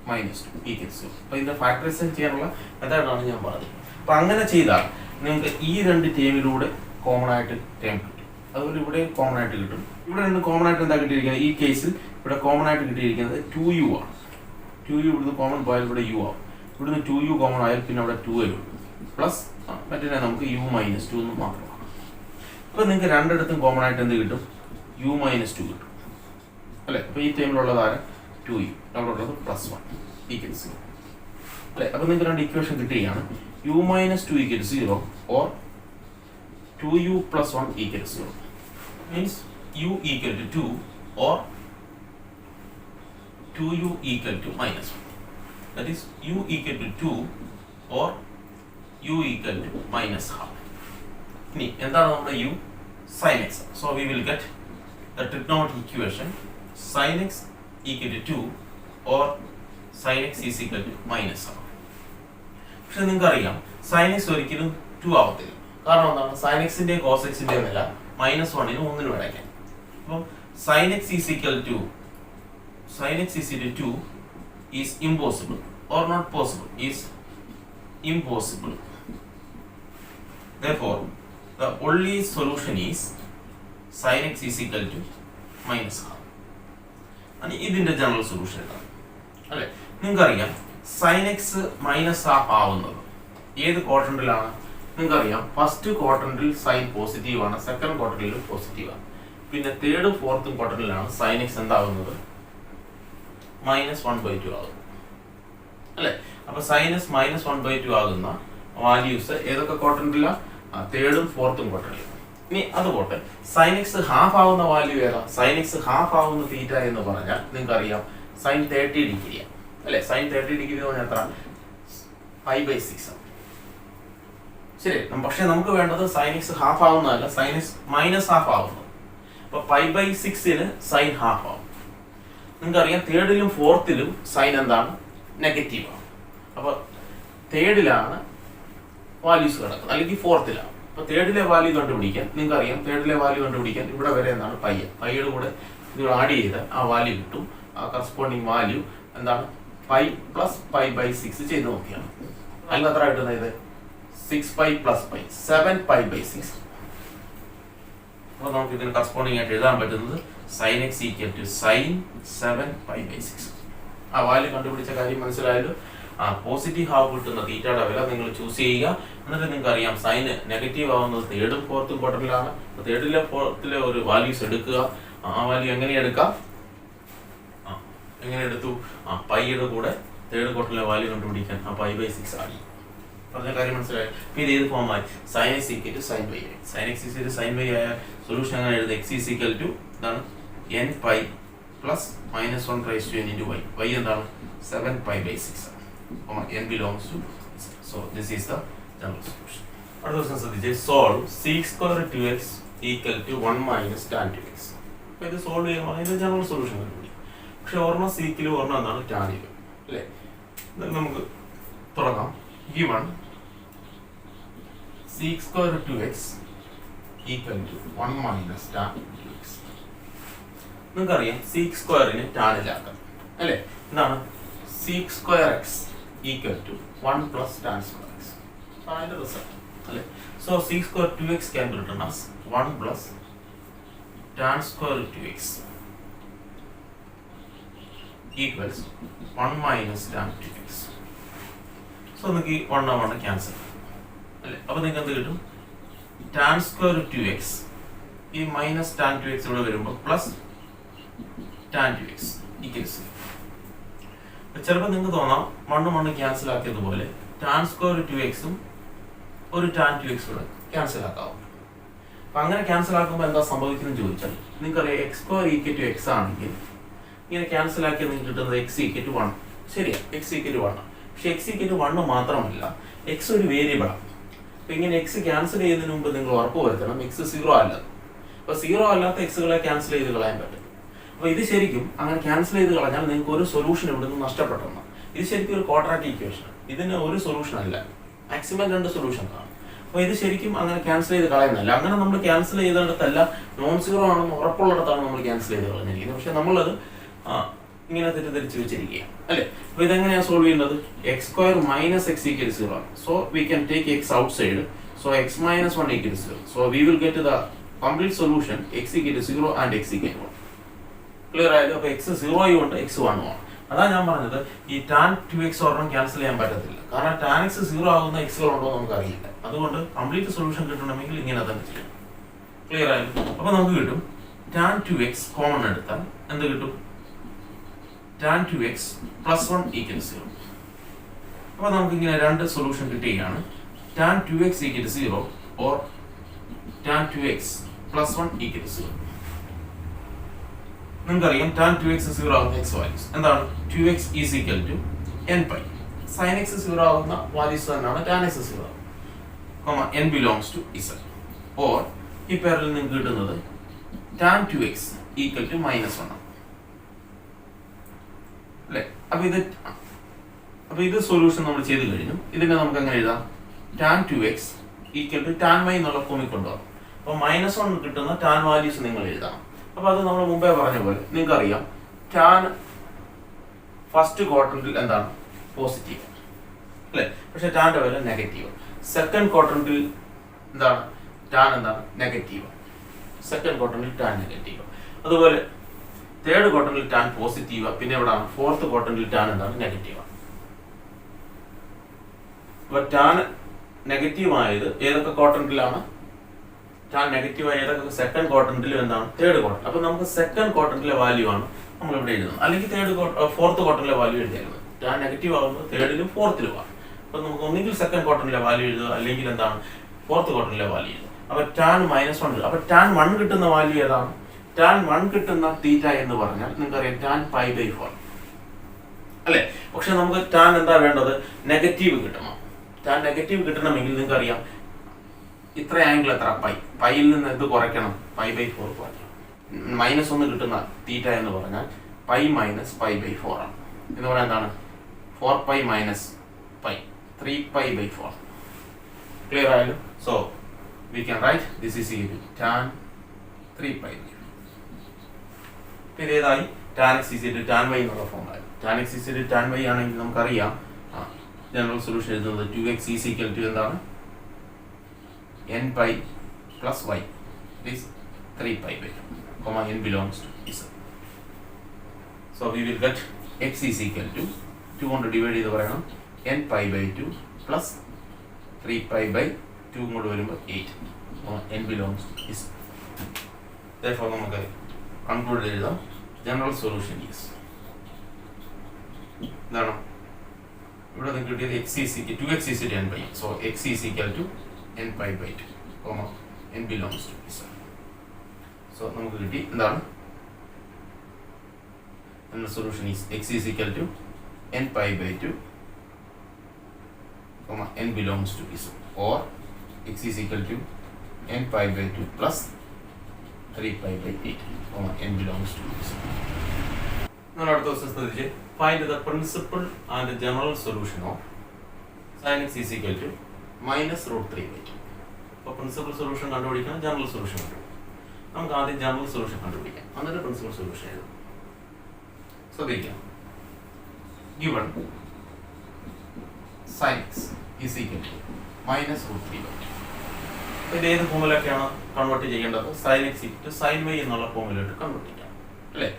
-2 equals 0. അപ്പോൾ ഇതിൻ്റെ ഫാക്ടറൈസേഷൻ ചെയ്യാനുള്ള മെത്തേഡാണ് ഞാൻ പറഞ്ഞത്. അപ്പോൾ അങ്ങനെ ചെയ്താൽ നിങ്ങൾക്ക് ഈ രണ്ട് ടേമിലൂടെ കോമൺ ആയിട്ട് ടേം കിട്ടും. അതുപോലെ ഇവിടെ കോമൺ ആയിട്ട് കിട്ടും. ഇവിടെ നിന്ന് കോമൺ ആയിട്ട് എന്താ കിട്ടിയിരിക്കുന്നത്? ഈ കേസിൽ ഇവിടെ കോമൺ ആയിട്ട് കിട്ടിയിരിക്കുന്നത് 2u ആണ്. 2u ഇവിടുന്ന് കോമൺ പോയാൽ ഇവിടെ u ആവും. ഇവിടുന്ന് 2u കോമൺ ആയാൽ പിന്നെ അവിടെ 2a വരും. പ്ലസ് മറ്റേ നമുക്ക് u - 2 എന്ന് മാത്രമാണ്. അപ്പോൾ നിങ്ങൾക്ക് രണ്ടിടത്തും കോമൺ ആയിട്ട് എന്ത് കിട്ടും? u - 2 കിട്ടും അല്ലേ. അപ്പോൾ ഈ ടൈമിലുള്ളത് ആര് 2u, അവിടെ ഉള്ളത് +1 equals 0 അല്ലേ. അപ്പോൾ നിങ്ങൾക്ക് രണ്ട് ഇക്വേഷൻ കിട്ടുകയാണ് u - 2 equals 0 or 2u + 1 equals 0. Means u equal to 2 or 2u equal to minus 1. That is u equal to 2 or u equal to minus half. ഇനി എന്താണ് നമ്മുടെ u? Sin x. So we will get the trigonometric equation sin x equal to 2 or sin x is equal to minus half. പക്ഷെ നിങ്ങൾക്ക് അറിയാം sin x ഒരിക്കലും 2 ആവത്തില്ല. കാരണം എന്താണ്? sin x ന്റെയും cos x ന്റെയും വില -1 നും 1 നും ഇടയ്ക്കാണ്. അപ്പം sin x is equal to 2 is impossible or not possible, is impossible. Therefore, the only solution is sin x is equal to minus half. And ഇതിന്റെ ജനറൽ സൊല്യൂഷൻ എന്താണ്? അല്ലേ, നിങ്ങൾക്കറിയാം sin x മൈനസ് ഹാഫ് ആവുന്നത് ഏത് ക്വാഡ്രന്റിലാണ്? നിങ്ങൾക്കറിയാം first ക്വാഡ്രന്റിൽ sign positive ആണ്, second ക്വാഡ്രന്റിൽ positive ആണ്. പിന്നെ തേർഡ് ഫോർത്തും ക്വാഡ്രന്റിലാണ് sin x എന്താവുന്നത്? -1/2 ആകും. അല്ലേ, അപ്പൊ sin x -1/2 ആകുന്ന വാല്യൂസ് ഏതൊക്കെ ക്വാഡ്രന്റിലാണ്? തേർഡും ഫോർത്തും ക്വാഡ്രന്റിൽ. ഇനി അതുപോട്ടെ, sin x ഹാഫ് ആവുന്ന വാല്യൂ ഏതാ? sin x ഹാഫ് ആവുന്ന തീറ്റ എന്ന് പറഞ്ഞാൽ നിങ്ങൾക്കറിയാം sin 30 ഡിഗ്രിയാണ്. അല്ലേ, sin 30 ഡിഗ്രി എന്ന് പറഞ്ഞാൽ എത്ര? π/6 ആണ്. ശരി, പക്ഷെ നമുക്ക് വേണ്ടത് sin x ഹാഫ് ആവുന്നതല്ല, sin x മൈനസ് ഹാഫ് ആവുന്നത്. അപ്പൊ π/6 sin ഹാഫ് ആവും. നിങ്ങൾക്കറിയാം തേർഡിലും ഫോർത്തിലും സൈൻ എന്താണ്? നെഗറ്റീവ് ആണ്. അപ്പൊ തേർഡിലാണ് വാല്യൂസ് കിടക്കുന്നത്, അല്ലെങ്കിൽ ഫോർത്തിലാണ്. അപ്പൊ തേർഡിലെ വാല്യൂ കണ്ടുപിടിക്കാൻ നിങ്ങൾക്കറിയാം, തേർഡിലെ വാല്യൂ കണ്ടുപിടിക്കാൻ ഇവിടെ വരെ എന്താണ്? പൈയുടെ കൂടെ ഇത് ആഡ് ചെയ്ത് ആ വാല്യൂ കിട്ടും. ആ കറസ്പോണ്ടിങ് വാല്യൂ എന്താണ്? π + π/6 ചെയ്ത് നോക്കിയാണ്. അതിൽ എത്ര കിട്ടുന്നത്? ഇത് 6π + π 7π/6. അപ്പോൾ നമുക്ക് ഇതിന് കറസ്പോണ്ടിങ് ആയിട്ട് എഴുതാൻ പറ്റുന്നത് sin x equal to sin 7π/6. ആ വാല്യൂ കണ്ടുപിടിച്ച കാര്യം മനസ്സിലായല്ലോ. ആ പോസിറ്റീവ് ഹാഫ് കിട്ടുന്ന തീറ്റയുടെ വില നിങ്ങൾ ചൂസ് ചെയ്യുക. എന്നിട്ട് നിങ്ങൾക്ക് അറിയാം സൈന് നെഗറ്റീവ് ആവുന്നത് തേർഡും ഫോർത്തും ക്വാർട്ടറിലാണ്. അപ്പോൾ തേർഡിലെ ഫോർത്തിലെ ഒരു വാല്യൂസ് എടുക്കുക. ആ വാല്യൂ എങ്ങനെ എടുക്കാം? എങ്ങനെ എടുത്തു? പൈയുടെ കൂടെ തേർഡ് ക്വാർട്ടറിലെ വാല്യൂ കണ്ടുപിടിക്കാൻ ആ π/6 ആയി. പറഞ്ഞ കാര്യം മനസ്സിലായി. ഇത് ഏത് ഫോമായി? sin x equal to sin y. sin x equal to sin y ആയ സൊല്യൂഷൻ അങ്ങനെ എഴുതുക. x is equal to എന്താണ്? nπ + -1/n into y. y എന്താണ്? 7π/6. n belongs to 0. So this is the general solution. അടുത്ത question ശ്രദ്ധിച്ചേ. Solve sec² 2x equal to 1 - tan 2x. അപ്പോൾ ഇത് solve ചെയ്യുമ്പോൾ ഇത് ജനറൽ സൊല്യൂഷൻ കണ്ടുപിടിക്കും. പക്ഷെ ഒരെണ്ണം സീക്കിലും ഒരെണ്ണം എന്താണ്? ടാനിലും. അല്ലേ, നമുക്ക് തുടങ്ങാം. given sec² 2x equal to 1 - tan 2x. നിങ്ങൾക്കറിയാം sec² ടാനിലാക്കാം. അല്ലേ, എന്താണ്? sec² x equal to 1 + tan square x. അതിന്റെ റിസൾട്ട് അല്ലേ. So sec² 2x can be written as 1 + tan square 2x equals 1 - tan 2x. So നിങ്ങൾക്ക് ഈ 1 ക്യാൻസൽ അല്ലേ. അപ്പോൾ നിങ്ങൾക്ക് എന്ത് കിട്ടും? tan square 2x ഈ -tan 2x ഇവിടെ വരുമ്പോൾ +tan 2x equals. ചിലപ്പോൾ നിങ്ങൾക്ക് തോന്നാം 1 ക്യാൻസൽ ആക്കിയതുപോലെ tan square 2x ഒരു tan 2x കൂടെ ക്യാൻസൽ ആക്കാവും. അപ്പം അങ്ങനെ ക്യാൻസൽ ആക്കുമ്പോൾ എന്താ സംഭവിക്കുന്നത് ചോദിച്ചാൽ നിങ്ങൾക്കറിയാം x² equal to x ആണെങ്കിൽ ഇങ്ങനെ ക്യാൻസൽ ആക്കിയാൽ നിങ്ങൾക്ക് കിട്ടുന്നത് x equal to 1. ശരിയാ, x equal to 1. പക്ഷെ x equal to 1 മാത്രമല്ല, x ഒരു വേരിയബിളാണ്. അപ്പം ഇങ്ങനെ x ക്യാൻസൽ ചെയ്യുന്നതിന് മുമ്പ് നിങ്ങൾ ഉറപ്പ് വരുത്തണം x 0 അല്ല. അപ്പോൾ 0 അല്ലാത്ത എക്സുകളെ ക്യാൻസൽ ചെയ്ത് കളയാൻ പറ്റും. അപ്പോൾ ഇത് ശരിക്കും അങ്ങനെ ക്യാൻസൽ ചെയ്ത് കളഞ്ഞാൽ നിങ്ങൾക്ക് ഒരു സൊല്യൂഷൻ ഇവിടെ നിന്ന് നഷ്ടപ്പെട്ടെന്ന്. ഇത് ശരിക്കും ഒരു ക്വാഡ്രാറ്റിക് ഇക്വേഷൻ. ഇതിന് ഒരു സൊല്യൂഷൻ അല്ല, മാക്സിമം 2 സൊല്യൂഷൻ കാണും. അപ്പോൾ ഇത് ശരിക്കും അങ്ങനെ ക്യാൻസൽ ചെയ്ത് കളയുന്നില്ല. അങ്ങനെ നമ്മൾ ക്യാൻസൽ ചെയ്തിടത്തല്ല, നോൺ സീറോ ആണെന്ന് ഉറപ്പുള്ളിടത്താണ് നമ്മൾ ക്യാൻസൽ ചെയ്ത് കളഞ്ഞിരിക്കുന്നത്. പക്ഷെ നമ്മളത് ഇങ്ങനെ തെറ്റിദ്ധരിച്ച് വെച്ചിരിക്കുക അല്ലേ. അപ്പോൾ ഇതെങ്ങനെയാണ് സോൾവ് ചെയ്യുന്നത്? x² - x equal to 0 ആണ്. So we can take x outside. So x - 1 equal to 0. So we will get the complete solution x equal to 0 and x equal to 1. Clear ആയത്? അപ്പോൾ x 0 ഉണ്ട്, x 1 ആണ്. അതാണ് ഞാൻ പറഞ്ഞത്, ഈ tan 2x ഒരെണ്ണം ക്യാൻസൽ ചെയ്യാൻ പറ്റത്തില്ല. കാരണം tan x 0 ആകുന്ന എക്സുകൾ ഉണ്ടോ നമുക്ക് അറിയില്ല. അതുകൊണ്ട് കംപ്ലീറ്റ് സൊല്യൂഷൻ കിട്ടണമെങ്കിൽ ഇങ്ങനെ തന്നെ ചെയ്യണം. ക്ലിയർ ആയത്? അപ്പോൾ നമുക്ക് കിട്ടും tan 2x കോമൺ എടുത്താൽ എന്ത് കിട്ടും? tan 2x + 1 equal to 0. അപ്പോൾ നമുക്ക് ഇങ്ങനെ 2 സൊല്യൂഷൻ കിട്ടുകയാണ്. tan 2x equal to 0 or tan 2x + 1 equal to 0. നിങ്ങൾക്കറിയാം ടാൻ 2x 0 ആകുന്ന എക്സ് വാല്യൂസ് എന്താണ് 2x is equal to n pi. Sine x 0 ആകുന്ന വാല്യൂസ് തന്നെയാണ് tan x 0 n belongs to z. Or ഈ പേരിൽ നിങ്ങൾക്ക് കിട്ടുന്നത് ടാൻ 2x ഈക്വൽ ടു -1 അല്ലേ. അപ്പൊ ഇത് സൊല്യൂഷൻ നമ്മൾ ചെയ്ത് കഴിഞ്ഞു. ഇതിനെ നമുക്ക് എങ്ങനെ എഴുതാം? Tan 2x equal to tan y എന്നുള്ള ഫോമിൽ കൊണ്ടുപോകാം. അപ്പോൾ -1 കിട്ടുന്ന ടാൻ വാല്യൂസ് നിങ്ങൾ എഴുതണം. അപ്പോൾ അത് നമ്മൾ മുമ്പേ പറഞ്ഞ പോലെ നിങ്ങൾക്കറിയാം ടാൻ ഫസ്റ്റ് ക്വാഡ്രന്റിൽ എന്താണ് പോസിറ്റീവ് അല്ലേ, പക്ഷെ ടാൻ്റെ വില നെഗറ്റീവ്. സെക്കൻഡ് ക്വാഡ്രന്റിൽ എന്താണ് ടാൻ എന്താണ് നെഗറ്റീവ്. സെക്കൻഡ് ക്വാഡ്രന്റിൽ ടാൻ നെഗറ്റീവ്. അതുപോലെ തേർഡ് ക്വാഡ്രന്റിൽ ടാൻ പോസിറ്റീവ്. പിന്നെ എവിടെയാണ് ഫോർത്ത് ക്വാഡ്രന്റിൽ ടാൻ എന്താണ് നെഗറ്റീവ്. അപ്പോൾ ടാൻ നെഗറ്റീവ് ആയത് ഏതൊക്കെ ക്വാഡ്രന്റിലാണ്? ടാൻ നെഗറ്റീവ് ആയ ഏതൊക്കെ സെക്കൻഡ് ക്വാഡ്രന്റിലും എന്താണ് തേർഡ് ക്വാഡ്രന്റ്. അപ്പോൾ നമുക്ക് സെക്കൻഡ് ക്വാഡ്രന്റിലെ വാല്യൂ ആണ് നമ്മൾ ഇവിടെ എഴുതുന്നത്. അല്ലെങ്കിൽ ഫോർത്ത് ക്വാഡ്രന്റിലെ വാല്യൂ എഴുതിയിരുന്നത്. ടാൻ നെഗറ്റീവ് ആകുമ്പോൾ തേർഡിലും ഫോർത്തിലുമാണ്. അപ്പോൾ നമുക്ക് ഒന്നുകിൽ സെക്കൻഡ് ക്വാഡ്രന്റിലെ വാല്യൂ എഴുതുക, അല്ലെങ്കിൽ എന്താണ് ഫോർത്ത് ക്വാഡ്രന്റിലെ വാല്യൂ എഴുതുക. അപ്പോൾ ടാൻ -1. അപ്പോൾ ടാൻ 1 കിട്ടുന്ന വാല്യൂ ഏതാണ്? ടാൻ 1 കിട്ടുന്ന തീറ്റ എന്ന് പറഞ്ഞാൽ നിങ്ങൾക്കറിയാം ടാൻ π/4 അല്ലേ. പക്ഷെ നമുക്ക് ടാൻ എന്താ വേണ്ടത്? നെഗറ്റീവ് കിട്ടണം. ടാൻ നെഗറ്റീവ് കിട്ടണമെങ്കിൽ നിങ്ങൾക്കറിയാം ഇത്ര ആംഗിൾ എത്ര പൈയിൽ നിന്ന് എന്ത് കുറയ്ക്കണം? π/4 കുറയ്ക്കണം. -1 കിട്ടുന്ന തീറ്റ എന്ന് പറഞ്ഞാൽ π - π/4 ആണ്. എന്ന് പറഞ്ഞാൽ എന്താണ് 4π - π 3π/4. ക്ലിയർ ആയല്ലോ? So we can write this is equal to tan 3π/4. പിന്നെ ഏതായി tan x is equal to tan y എന്നുള്ള ഫോമായി. Tan x is equal to tan y ആണെങ്കിൽ നമുക്കറിയാം ജനറൽ സൊല്യൂഷൻ എഴുതുന്നത് 2x ഈസ് ഈക്വൽ ടു എന്താണ് n pi plus y is 3π/2, n belongs to z. So we will get x is equal to 2 കൊണ്ട് divide ചെയ്ത് പറയണം n pi/2 plus 3π/2 കൊണ്ട് വരുമ്പോൾ 8, n belongs to z. Therefore നമുക്ക് conclude എഴുതാം general solution is എന്താണ് ഇവിടെ നിങ്ങൾക്ക് കിട്ടിയത് x is equal to 2x is equal to n pi. So x is equal to n pi/2, n belongs to z. So നമുക്ക് കിട്ടി എന്താണ് the solution is x is equal to n pi/2, n belongs to z, or x is equal to n pi/2 plus 3π/8, n belongs to z. നമ്മൾ അടുത്ത ദിവസം ശ്രദ്ധിച്ച് find the principal and general solution of sin x is equal to -√3/2. അപ്പോൾ principal solution കണ്ടുപിടിക്കണം, general solution കണ്ടുപിടിക്കണം. നമുക്ക് ആദ്യം general solution കണ്ടുപിടിക്കാം, എന്നിട്ട് പ്രിൻസിപ്പൽ സൊല്യൂഷൻ എഴുതാം. ശ്രദ്ധിക്കാം, given sin x is equal to -√3/2. ഇത് ഏത് ഫോമിലൊക്കെയാണ് കൺവേർട്ട് ചെയ്യേണ്ടത്? sin x to sin y എന്നുള്ള ഫോമിലോട്ട് കൺവേർട്ട് ചെയ്യാം അല്ലേ.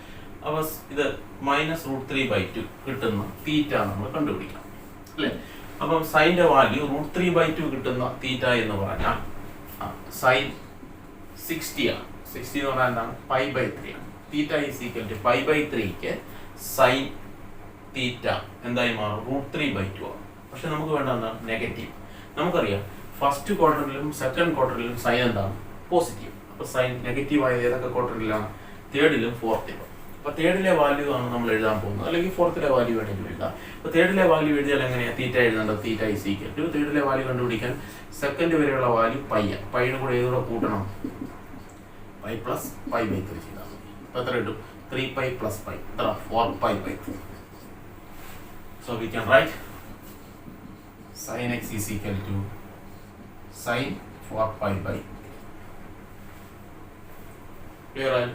അപ്പോൾ ഇത് -√3/2 കിട്ടുന്ന തീറ്റ നമ്മൾ കണ്ടുപിടിക്കാം അല്ലേ. അപ്പം സൈൻ്റെ വാല്യൂ √3/2 കിട്ടുന്ന തീറ്റ എന്ന് പറഞ്ഞാൽ സൈൻ 60 ആണ്. 60 എന്ന് പറഞ്ഞാൽ എന്താണ്? π/3 ആണ്. തീറ്റ ഈസ് ഈക്വൽ ടു π/3ക്ക് സൈൻ തീറ്റ എന്തായി മാറും? √3/2 ആണ്. പക്ഷെ നമുക്ക് വേണ്ട എന്താണ്? നെഗറ്റീവ്. നമുക്കറിയാം ഫസ്റ്റ് ക്വാർട്ടറിലും സെക്കൻഡ് ക്വാർട്ടറിലും സൈൻ എന്താണ്? പോസിറ്റീവ്. അപ്പോൾ സൈൻ നെഗറ്റീവ് ആയത് ഏതൊക്കെ ക്വാർട്ടറിലാണ്? തേർഡിലും ഫോർത്തിലും. അപ്പോൾ തേർഡിലെ വാല്യൂ ആണ് നമ്മൾ എഴുതാൻ പോകുന്നത്, അല്ലെങ്കിൽ ഫോർത്തിലെ വാല്യൂ വേണമെങ്കിൽ എഴുതാം. അപ്പോൾ തേർഡിലെ വാല്യൂ എഴുതിയാൽ എങ്ങനെയാണ് തീറ്റ എഴുതേണ്ടത്? തീറ്റ ഈസ് ഈക്വൽ ടു തേർഡിലെ വാല്യൂ കണ്ടുപിടിക്കാൻ സെക്കൻഡ് വരെയുള്ള വാല്യൂ പൈയുടെ കൂടെ ഏതുകൂടെ കൂട്ടണം? പൈ പ്ലസ് π/3 ചെയ്താൽ മതി. അപ്പോൾ എത്ര കിട്ടും? 3π + π എത്ര? 4π/3. So we can write sin x is equal to sin 4π/3. Clear ആയി?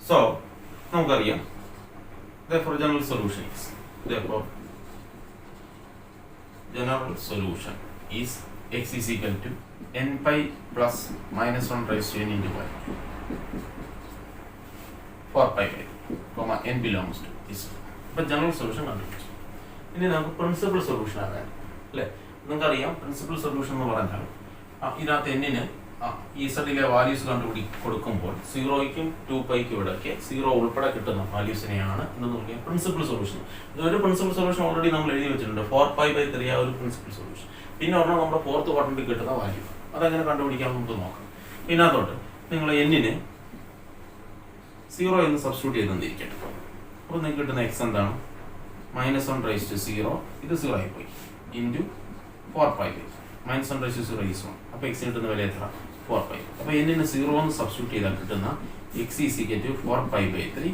സോ നമുക്കറിയാം therefore general solution is x is equal to n pi plus -1 raised to n into y 4π/3, n belongs to z. അപ്പോൾ general solution കണ്ടുപിടിച്ചു. ഇനി നമുക്ക് principal solution ആകാൻ അല്ലേ. നിങ്ങൾക്കറിയാം principal solution എന്ന് പറഞ്ഞാൽ ഇതിനകത്ത് എന്നിന് ഈ സെറ്റിലെ വാല്യൂസ് കൊടുക്കുമ്പോൾ 0യ്ക്കും 2πയ്ക്കും ഇടയ്ക്ക് 0 ഉൾപ്പെടെ കിട്ടുന്ന വാല്യൂസിനെയാണ് എന്ന് നോക്കിയാൽ പ്രിൻസിപ്പൽ സൊല്യൂഷൻ. ഇതൊരു പ്രിൻസിപ്പൽ സൊല്യൂഷൻ ഓൾറെഡി നമ്മൾ എഴുതി വെച്ചിട്ടുണ്ട്. 4π/3 ആ ഒരു പ്രിൻസിപ്പൽ സൊല്യൂഷൻ. പിന്നെ ഒരെണ്ണം നമ്മുടെ ഫോർത്ത് ക്വാർട്ടറിൽ കിട്ടുന്ന വാല്യൂ, അതെങ്ങനെ കണ്ടുപിടിക്കാൻ നമുക്ക് നോക്കാം. ഇതിനകത്തോട്ട് നിങ്ങൾ എന്നിന് 0 എന്ന് സബ്സ്റ്റിറ്റ്യൂട്ട് ചെയ്ത് തന്നിരിക്കട്ടെ. അപ്പോൾ നിങ്ങൾക്ക് കിട്ടുന്ന എക്സ് എന്താണ്? -1/0, ഇത് 0 ആയിപ്പോയി, ഇൻറ്റു 4π. -1/0 ഈസ് 1. അപ്പോൾ എക്സിന് കിട്ടുന്ന വില എത്ര? 4π. അപ്പോൾ എന്നിന് 0 എന്ന് സബ്സ്റ്റിറ്റ്യൂട്ട് ചെയ്താൽ കിട്ടുന്ന x is equal to 4π/3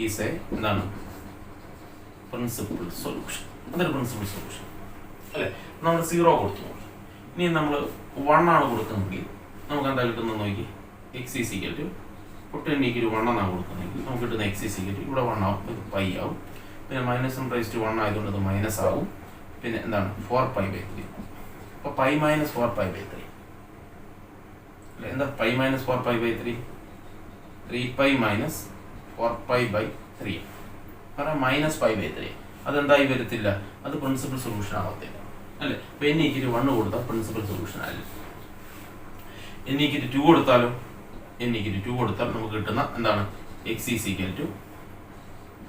is എന്താണ്? Principal solution. അതൊരു പ്രിൻസിപ്പിൾ സൊല്യൂഷൻ അല്ലേ? നമ്മൾ 0 കൊടുത്തു നോക്കി. ഇനി നമ്മൾ 1 ആണ് കൊടുക്കുന്നതെങ്കിൽ നമുക്ക് എന്താ കിട്ടുന്നത് നോക്കി. എക്സ് ഈസ് ഈക്വൽ ടു 1 എന്നാണ് കൊടുക്കുന്നതെങ്കിൽ നമുക്ക് കിട്ടുന്ന എക്സ് ഈസ് ഈക്വൽ ടു ഇവിടെ 1 ആവും, ഇത് പൈ ആവും. പിന്നെ -1/1 ആയതുകൊണ്ട് ഇത് മൈനസ് ആവും. പിന്നെ എന്താണ്? 4π/3. അപ്പോൾ π - 4π/3 അല്ലേ? എന്താ π - 4π/3? 3π - 4π/3 കാരണം -π/3. അതെന്തായി വരത്തില്ല, അത് പ്രിൻസിപ്പൽ സൊല്യൂഷൻ ആവത്തില്ല അല്ലേ? അപ്പോൾ n=1 കൊടുത്താൽ പ്രിൻസിപ്പൽ സൊല്യൂഷൻ ആയില്ല. n=2 കൊടുത്താലോ? n=2 കൊടുത്താൽ നമുക്ക് കിട്ടുന്ന എന്താണ്? x is equal to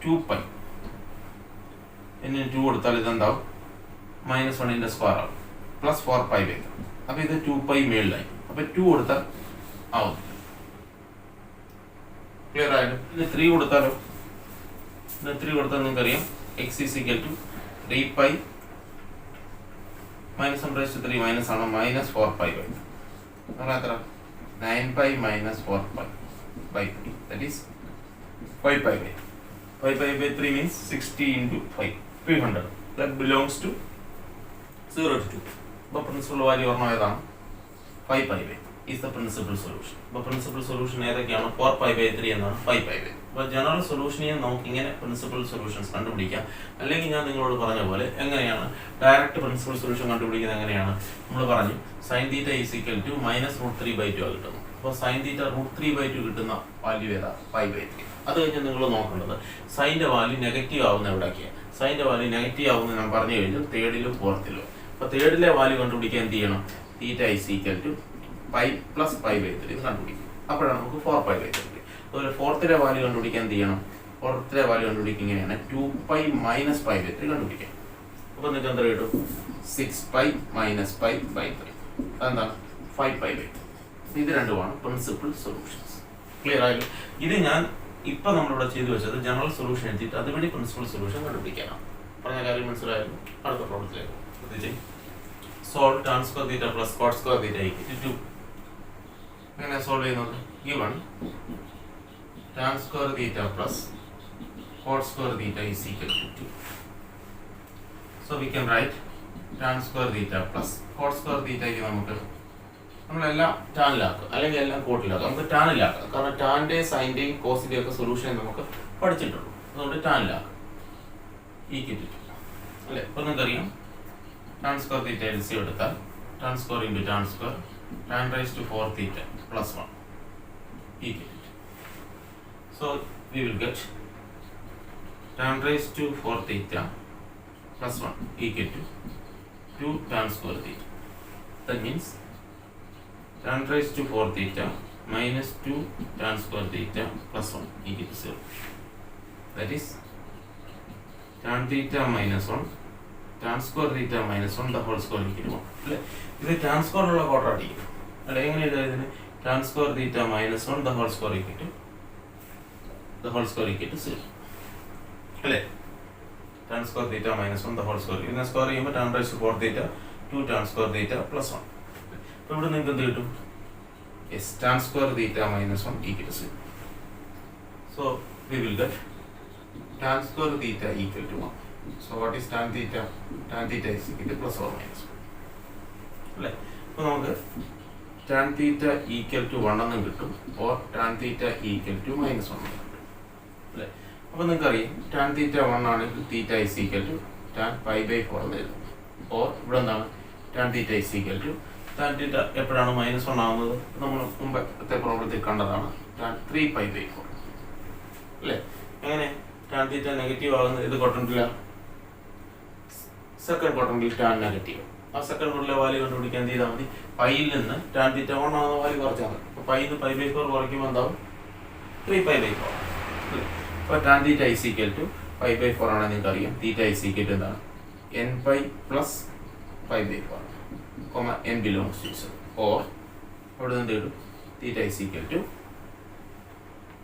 2π. n2 കൊടുത്താൽ ഇതെന്താവും? -1ന്റെ സ്ക്വയർ ആവും, പ്ലസ് 4π/3. അപ്പോൾ ഇത് 2π മേളിലായി. അപ്പോൾ 2 കൊടുത്താൽ ആവും. ക്ലിയർ ആയാലും. ഇനി 3 കൊടുത്താലോ? 3 കൊടുത്താൽ നിങ്ങൾക്കറിയാം x is equal to 3π -1/3 minus ആണ് -4π/3. നമ്മൾ എത്ര? 9π - 4π/3, that is 5π/3. 5π/3 means 60 into 5, 300. That belongs to 0 to 2. അപ്പോൾ പ്രിൻസിപ്പൽ വാല്യൂ ഓർമ്മ ഏതാണ്? 5π/3 is the principal solution. അപ്പോൾ പ്രിൻസിപ്പൽ സൊല്യൂഷൻ ഏതൊക്കെയാണ്? 4π/3 എന്നാണ് 5π/3. അപ്പോൾ ജനറൽ സൊല്യൂഷനെ നമുക്ക് ഇങ്ങനെ പ്രിൻസിപ്പൽ സൊല്യൂഷൻസ് കണ്ടുപിടിക്കാം. അല്ലെങ്കിൽ ഞാൻ നിങ്ങളോട് പറഞ്ഞ പോലെ എങ്ങനെയാണ് ഡയറക്റ്റ് പ്രിൻസിപ്പൽ സൊല്യൂഷൻ കണ്ടുപിടിക്കുന്നത്? എങ്ങനെയാണ് നമ്മൾ പറഞ്ഞു? sin θ is equal to -√3/2 കിട്ടുന്നു. അപ്പോൾ sin θ √3/2 കിട്ടുന്ന വാല്യൂ ഏതാ? 5/3. അത് കഴിഞ്ഞ് നിങ്ങൾ നോക്കേണ്ടത് സൈൻ്റെ വാല്യൂ നെഗറ്റീവ് ആവുന്ന എവിടെയൊക്കെയാണ്? സൈൻ്റെ വാല്യൂ നെഗറ്റീവ് ആവുന്ന ഞാൻ പറഞ്ഞു കഴിഞ്ഞു, തേർഡിലും ഫോർത്തിലും. അപ്പോൾ തേർഡിലെ വാല്യൂ കണ്ടുപിടിക്കാൻ എന്ത് ചെയ്യണം? θ is equal to π + π/3 കണ്ടുപിടിക്കും. അപ്പോഴാണ് നമുക്ക് 4π/3. അതുപോലെ ഫോർത്തിലെ വാല്യൂ കണ്ടുപിടിക്കാൻ എന്ത് ചെയ്യണം? ഫോർത്തിലെ വാല്യൂ കണ്ടുപിടിക്കുക ഇങ്ങനെയാണ്, 2π - π/3 കണ്ടുപിടിക്കാം. അപ്പോൾ നിങ്ങൾക്ക് എന്താ കിട്ടും? 6π - π/3. അതെന്താണ്? 5π/3. ഇത് രണ്ടുമാണ് പ്രിൻസിപ്പൽ സൊല്യൂഷൻസ്. ക്ലിയർ ആയാലും. ഇത് ഞാൻ ഇപ്പം നമ്മളിവിടെ ചെയ്തു വെച്ചത് ജനറൽ സൊല്യൂഷൻ എത്തിയിട്ട് അതുവഴി പ്രിൻസിപ്പൽ സൊല്യൂഷൻ കണ്ടുപിടിക്കാനാണ്. പറഞ്ഞ കാര്യം മനസ്സിലായാലും. അടുത്ത പ്രോബ്ലത്തിലേക്ക് ശ്രദ്ധിച്ചേ. Solve tan square θ + cot square θ = 2. എങ്ങനെ സോൾവ് ചെയ്യുന്നത്? given tan square θ + cot square θ is equal to 2. So we can write tan square θ + cot square θ നമുക്ക് നമ്മളെല്ലാം ടാനിലാക്കുക, അല്ലെങ്കിൽ എല്ലാം കോട്ടിലാക്കുക. നമുക്ക് ടാനിലാക്കാം, കാരണം ടാൻ്റെയും സൈൻ്റെയും കോസിൻ്റെയും ഒക്കെ സൊല്യൂഷൻ നമുക്ക് പഠിച്ചിട്ടുള്ളൂ. അതുകൊണ്ട് ടാനിലാക്കുക. ഈക്വൽ ടു അല്ലേ? അപ്പോൾ നിങ്ങൾക്കറിയാം tan square θ LCM എടുത്താൽ tan square into tan square tan raised to 4 θ plus 1 equal to. So we will get tan raised to 4 θ plus 1 equal to 2 tan square θ. That means tan raised to 4 θ minus 2 tan square θ plus 1 equal to 0. That is tan θ minus 1 tan square θ minus 1 the whole square equal to 1. അല്ലേ? ഇത് tan square ഉള്ള quadratic അല്ലെ? എങ്ങനെ എഴുതാം? tan square θ minus 1 the whole square equal to 0. അല്ലേ? tan square θ minus 1 the whole square. ഇതിനെ square ചെയ്യുമ്പോൾ tan raised to 4 θ 2 tan square θ plus 1. അപ്പോൾ ഇവിടെ നിങ്ങൾക്ക് എന്ത് കിട്ടും? Yes, tan square θ minus 1 equal to 0. So we will get tan square θ equal to 1. So what is tan theta? Tan theta is equal to plus or minus 1. അല്ലേ? അപ്പോൾ നമുക്ക് tan theta equal to 1 എന്നും കിട്ടും, or tan theta equal to minus 1 എന്നും കിട്ടും. അല്ലേ? അപ്പോൾ നിങ്ങൾക്കറിയാം tan theta 1 ആണെങ്കിൽ theta is equal to tan π/4 എന്ന് എഴുതും. or ഇവിടെ എന്താണ്? tan theta is equal to tan theta എപ്പോഴാണ് -1 ആവുന്നത്? നമ്മൾ മുമ്പത്തെ പ്രോബ്ലത്തിൽ കണ്ടതാണ്, tan 3π/4. അല്ലേ? എങ്ങനെ tan theta നെഗറ്റീവ് ആകുന്നത്? ഇത് കൊണ്ടില്ല, സെക്കൻഡ് ക്വാഡ്രന്റിൽ ടാൻ നെഗറ്റീവ്. ആ സെക്കൻഡ് ക്വാഡ്രന്റിലെ വാല്യൂ കണ്ടുപിടിക്കാൻ എന്ത് ചെയ്താൽ മതി? പൈയിൽ നിന്ന് ടാൻ തീറ്റ 1 ആകുന്ന വാല്യൂ കുറച്ചാൽ മതി. അപ്പോൾ പൈയിൽ നിന്ന് π/4 കുറയ്ക്കുമ്പോൾ എന്താവും? 3π/4. അപ്പോൾ tan theta is equal to π/4 ആണെങ്കിൽ നിങ്ങൾക്ക് അറിയാം തീറ്റ ഈസ് ഈക്വൽ ടു എന്താണ്? nπ plus π/4, n belongs to 0. Or അവിടെ നിന്ന് കിട്ടും തീറ്റ ഈസ് ഈക്വൽ ടു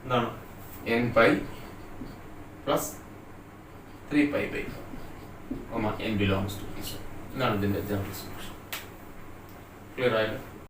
എന്താണ്? n pi plus 3π/4 n belongs to p. ഇതാണ് ഇതിൻ്റെ ജനറൽ സൊല്യൂഷൻ. ക്ലിയർ ആയല്ലോ?